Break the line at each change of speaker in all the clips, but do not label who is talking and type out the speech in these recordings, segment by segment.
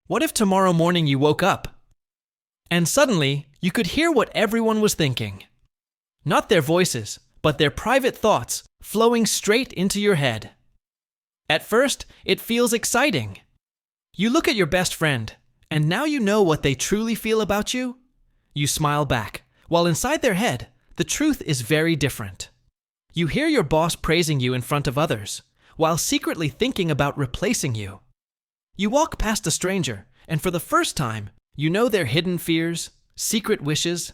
What if tomorrow morning you woke up and suddenly you could hear what everyone was thinking? Not their voices, but their private thoughts flowing straight into your head. At first, it feels exciting. You look at your best friend, and now you know what they truly feel about you. You smile back, while inside their head, the truth is very different. You hear your boss praising you in front of others, while secretly thinking about replacing you. You walk past a stranger, and for the first time, you know their hidden fears, secret wishes,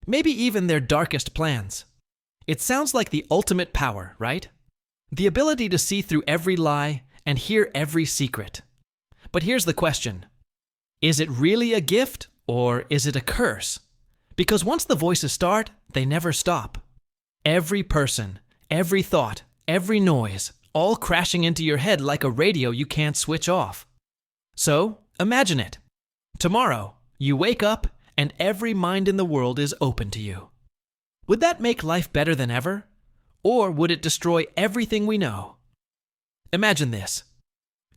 maybe even their darkest plans. It sounds like the ultimate power, right? The ability to see through every lie and hear every secret. But here's the question. Is it really a gift or is it a curse? Because once the voices start, they never stop. Every person, every thought, every noise, all crashing into your head like a radio you can't switch off. So, imagine it. Tomorrow, you wake up and every mind in the world is open to you. Would that make life better than ever? Or would it destroy everything we know? Imagine this.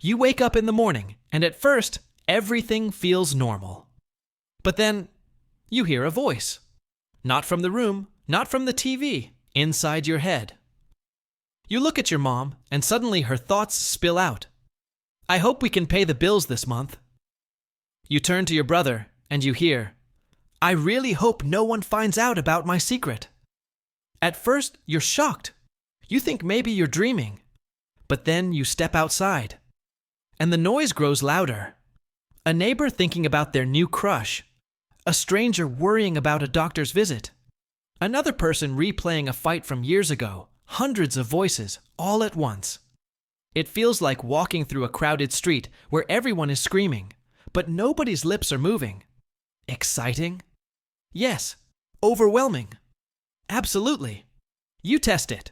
You wake up in the morning, and at first, everything feels normal. But then, you hear a voice. Not from the room, not from the TV, inside your head. You look at your mom, and suddenly her thoughts spill out. I hope we can pay the bills this month. You turn to your brother, and you hear, I really hope no one finds out about my secret. At first, you're shocked. You think maybe you're dreaming. But then you step outside, and the noise grows louder. A neighbor thinking about their new crush. A stranger worrying about a doctor's visit. Another person replaying a fight from years ago. Hundreds of voices, all at once. It feels like walking through a crowded street where everyone is screaming, but nobody's lips are moving. Exciting? Yes. Overwhelming? Absolutely. You test it.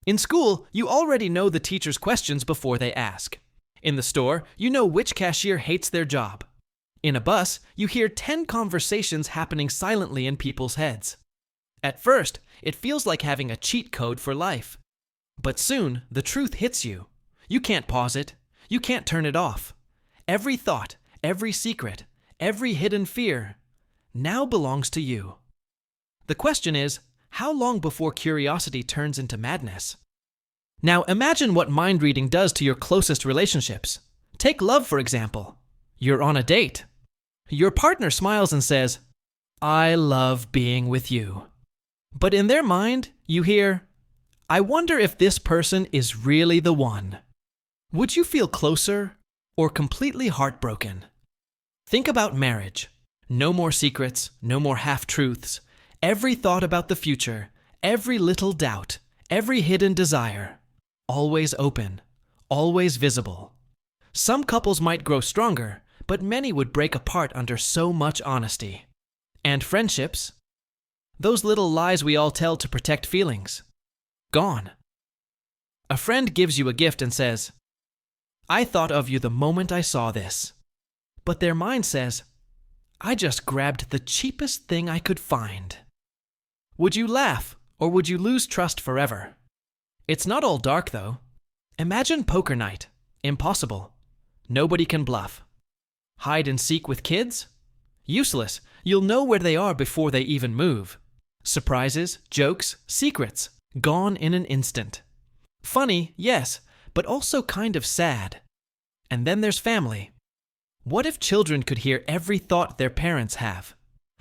In school, you already know the teacher's questions before they ask. In the store, you know which cashier hates their job. In a bus, you hear 10 conversations happening silently in people's heads. At first, it feels like having a cheat code for life. But soon, the truth hits you. You can't pause it. You can't turn it off. Every thought, every secret, every hidden fear now belongs to you. The question is, how long before curiosity turns into madness? Now imagine what mind reading does to your closest relationships. Take love, for example. You're on a date. Your partner smiles and says, I love being with you. But in their mind, you hear, I wonder if this person is really the one. Would you feel closer or completely heartbroken? Think about marriage. No more secrets, no more half-truths. Every thought about the future, every little doubt, every hidden desire. Always open, always visible. Some couples might grow stronger, but many would break apart under so much honesty. And friendships? Those little lies we all tell to protect feelings. Gone. A friend gives you a gift and says, I thought of you the moment I saw this. But their mind says, I just grabbed the cheapest thing I could find. Would you laugh, or would you lose trust forever? It's not all dark, though. Imagine poker night. Impossible. Nobody can bluff. Hide and seek with kids? Useless. You'll know where they are before they even move. Surprises, jokes, secrets, gone in an instant. Funny, yes, but also kind of sad. And then there's family. What if children could hear every thought their parents have?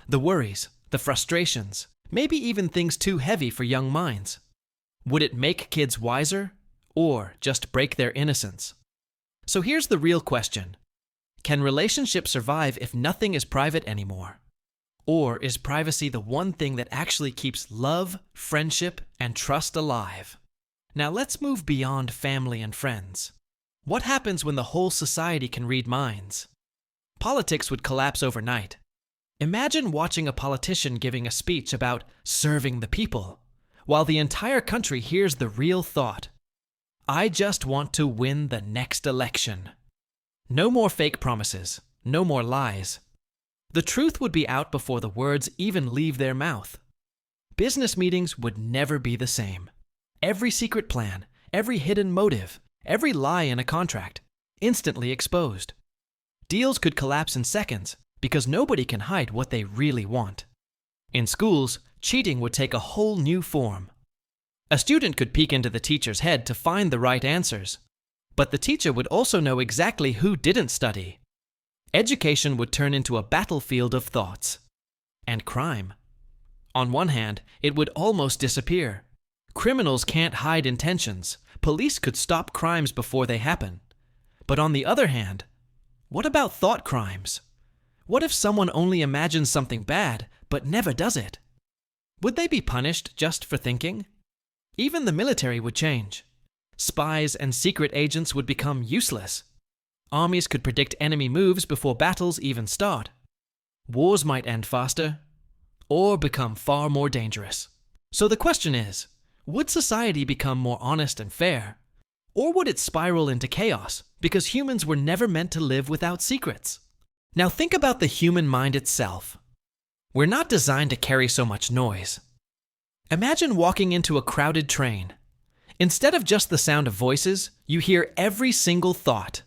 The worries, the frustrations, maybe even things too heavy for young minds. Would it make kids wiser, or just break their innocence? So here's the real question. Can relationships survive if nothing is private anymore? Or is privacy the one thing that actually keeps love, friendship, and trust alive? Now let's move beyond family and friends. What happens when the whole society can read minds? Politics would collapse overnight. Imagine watching a politician giving a speech about serving the people, while the entire country hears the real thought. I just want to win the next election. No more fake promises, no more lies. The truth would be out before the words even leave their mouth. Business meetings would never be the same. Every secret plan, every hidden motive, every lie in a contract, instantly exposed. Deals could collapse in seconds because nobody can hide what they really want. In schools, cheating would take a whole new form. A student could peek into the teacher's head to find the right answers, but the teacher would also know exactly who didn't study. Education would turn into a battlefield of thoughts. And crime. On one hand, it would almost disappear. Criminals can't hide intentions. Police could stop crimes before they happen. But on the other hand, what about thought crimes? What if someone only imagines something bad, but never does it? Would they be punished just for thinking? Even the military would change. Spies and secret agents would become useless. Armies could predict enemy moves before battles even start. Wars might end faster, or become far more dangerous. So the question is, would society become more honest and fair? Or would it spiral into chaos because humans were never meant to live without secrets? Now think about the human mind itself. We're not designed to carry so much noise. Imagine walking into a crowded train. Instead of just the sound of voices, you hear every single thought.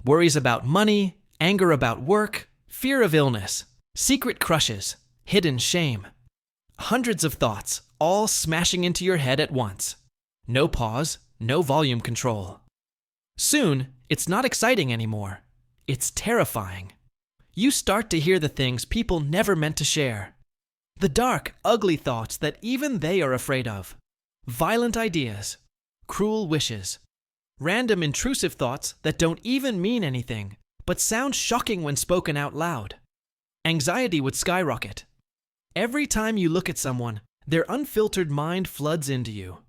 Worries about money, anger about work, fear of illness, secret crushes, hidden shame. Hundreds of thoughts, all smashing into your head at once. No pause, no volume control. Soon, it's not exciting anymore. It's terrifying. You start to hear the things people never meant to share. The dark, ugly thoughts that even they are afraid of. Violent ideas, cruel wishes, random intrusive thoughts that don't even mean anything, but sound shocking when spoken out loud. Anxiety would skyrocket. Every time you look at someone, their unfiltered mind floods into you.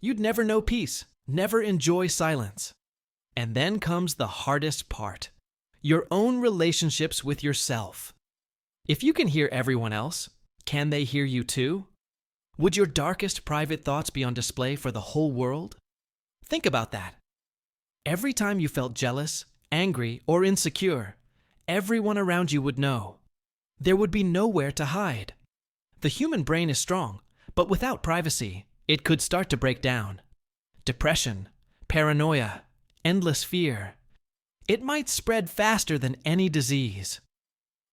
You'd never know peace, never enjoy silence. And then comes the hardest part. Your own relationships with yourself. If you can hear everyone else, can they hear you too? Would your darkest private thoughts be on display for the whole world? Think about that. Every time you felt jealous, angry, or insecure, everyone around you would know. There would be nowhere to hide. The human brain is strong, but without privacy, it could start to break down. Depression, paranoia, endless fear. It might spread faster than any disease.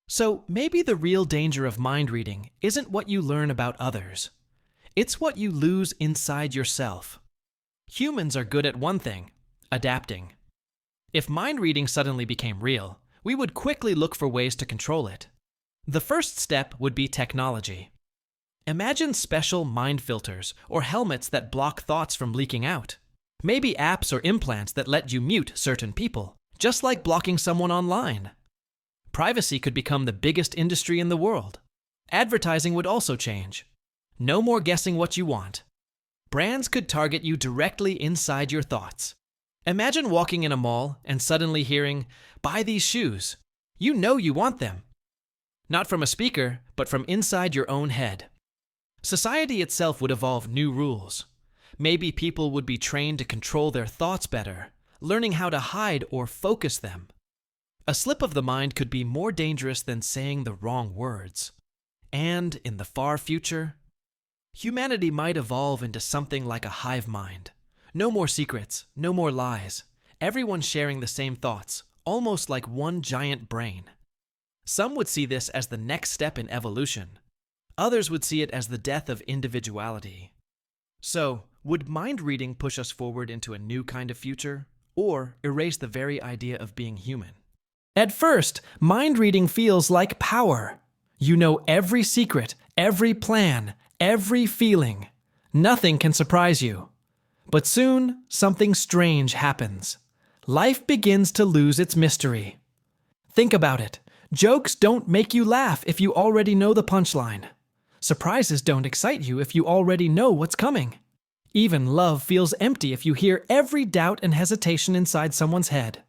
So maybe the real danger of mind reading isn't what you learn about others. It's what you lose inside yourself. Humans are good at one thing, adapting. If mind reading suddenly became real, we would quickly look for ways to control it. The first step would be technology. Imagine special mind filters or helmets that block thoughts from leaking out. Maybe apps or implants that let you mute certain people, just like blocking someone online. Privacy could become the biggest industry in the world. Advertising would also change. No more guessing what you want. Brands could target you directly inside your thoughts. Imagine walking in a mall and suddenly hearing, "Buy these shoes." You know you want them. Not from a speaker, but from inside your own head. Society itself would evolve new rules. Maybe people would be trained to control their thoughts better, learning how to hide or focus them. A slip of the mind could be more dangerous than saying the wrong words. And in the far future, humanity might evolve into something like a hive mind. No more secrets, no more lies. Everyone sharing the same thoughts, almost like one giant brain. Some would see this as the next step in evolution. Others would see it as the death of individuality. So, would mind reading push us forward into a new kind of future, or erase the very idea of being human? At first, mind reading feels like power. You know every secret, every plan, every feeling. Nothing can surprise you. But soon, something strange happens. Life begins to lose its mystery. Think about it. Jokes don't make you laugh if you already know the punchline. Surprises don't excite you if you already know what's coming. Even love feels empty if you hear every doubt and hesitation inside someone's head.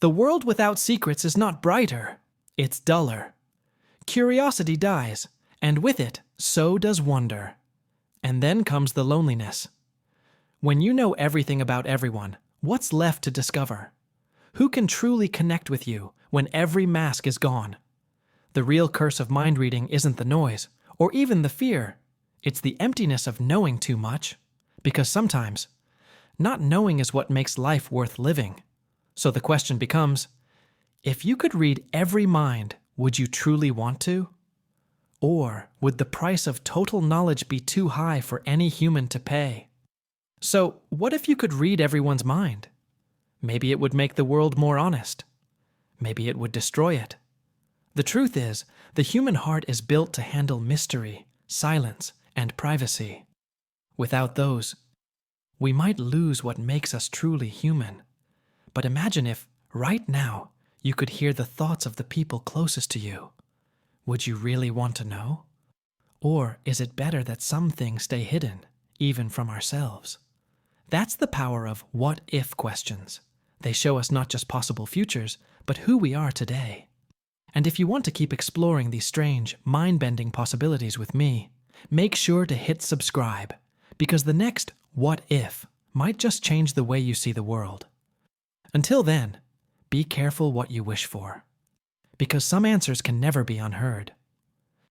The world without secrets is not brighter, it's duller. Curiosity dies, and with it, so does wonder. And then comes the loneliness. When you know everything about everyone, what's left to discover? Who can truly connect with you when every mask is gone? The real curse of mind reading isn't the noise, or even the fear. It's the emptiness of knowing too much. Because sometimes, not knowing is what makes life worth living. So the question becomes, If you could read every mind, would you truly want to? Or would the price of total knowledge be too high for any human to pay? So, what if you could read everyone's mind? Maybe it would make the world more honest. Maybe it would destroy it. The truth is, the human heart is built to handle mystery, silence, and privacy. Without those, we might lose what makes us truly human. But imagine if, right now, you could hear the thoughts of the people closest to you. Would you really want to know? Or is it better that some things stay hidden, even from ourselves? That's the power of what-if questions. They show us not just possible futures, but who we are today. And if you want to keep exploring these strange, mind-bending possibilities with me, make sure to hit subscribe, because the next What If might just change the way you see the world. Until then, be careful what you wish for, because some answers can never be unheard.